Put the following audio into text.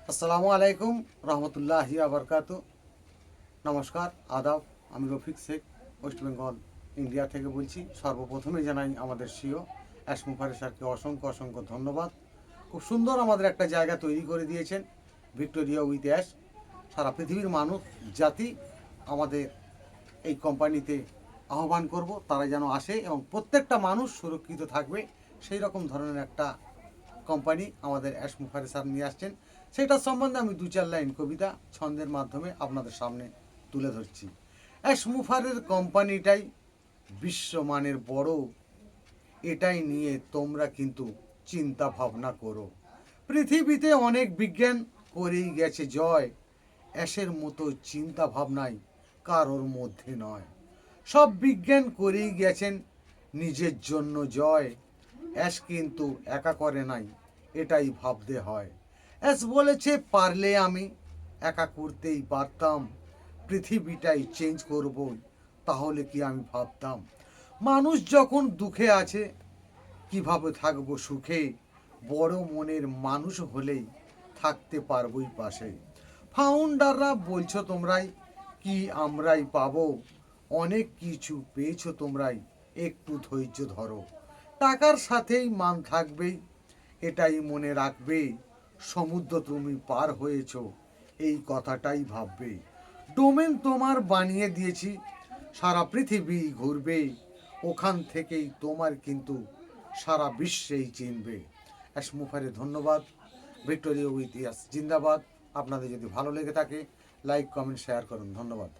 আসসালামু আলাইকুম রহমতুল্লাহি আবরকাতু। নমস্কার, আদাব। আমি রফিক শেখ, ওয়েস্ট বেঙ্গল ইন্ডিয়া থেকে বলছি। সর্বপ্রথমে জানাই আমাদের সিও অ্যাসমুফারে স্যারকে অসংখ্য অসংখ্য ধন্যবাদ। খুব সুন্দর আমাদের একটা জায়গা তৈরি করে দিয়েছেন, ভিক্টোরিয়া উইথ অ্যাশ। সারা পৃথিবীর মানুষ জাতি আমাদের এই কোম্পানিতে আহ্বান করব, তারা যেন আসে এবং প্রত্যেকটা মানুষ সুরক্ষিত থাকবে সেই রকম ধরনের একটা কোম্পানি আমাদের অ্যাসমুফারে স্যার নিয়ে আসছেন। সেটার সম্বন্ধে আমি দু চার লাইন কবিতা ছন্দের মাধ্যমে আপনাদের সামনে তুলে ধরছি। অ্যাসমুফারের কোম্পানিটাই বিশ্বমানের বড়, এটাই নিয়ে তোমরা কিন্তু চিন্তা ভাবনা করো। পৃথিবীতে অনেক বিজ্ঞান করেই গেছে জয়, অ্যাশের মতো চিন্তা ভাবনাই কারোর মধ্যে নয়। সব বিজ্ঞান করেই গেছেন নিজের জন্য জয়, অ্যাশ কিন্তু একা করে নাই, এটাই ভাবতে হয়। অ্যাশ বলেছে পারলে আমি একা করতেই পারতাম, পৃথিবীটাই চেঞ্জ করব, তাহলে কি আমি ভাবতাম মানুষ যখন দুঃখে আছে কিভাবে থাকবো সুখে, বড় মনের মানুষ হলেই থাকতে পারবই পাশে। ফাউন্ডাররা বলছো তোমরাই, কি আমরাই পাবো, অনেক কিছু পেয়েছো তোমরাই, একটু ধৈর্য ধরো। টাকার সাথেই মান থাকবেই, এটাই মনে রাখবে, সমুদ্র তুমি পার হয়েছো এই কথাটাই ভাববে। ডোমেন তোমার বানিয়ে দিয়েছি, সারা পৃথিবী ঘুরবে, ওখান থেকেই তোমার কিন্তু সারা বিশ্বেই চিনবে। অ্যাসমুফারে ধন্যবাদ। ভিক্টোরিয়া উইথ ইয়াস জিন্দাবাদ। আপনাদের যদি ভালো লেগে থাকে লাইক কমেন্ট শেয়ার করুন। ধন্যবাদ।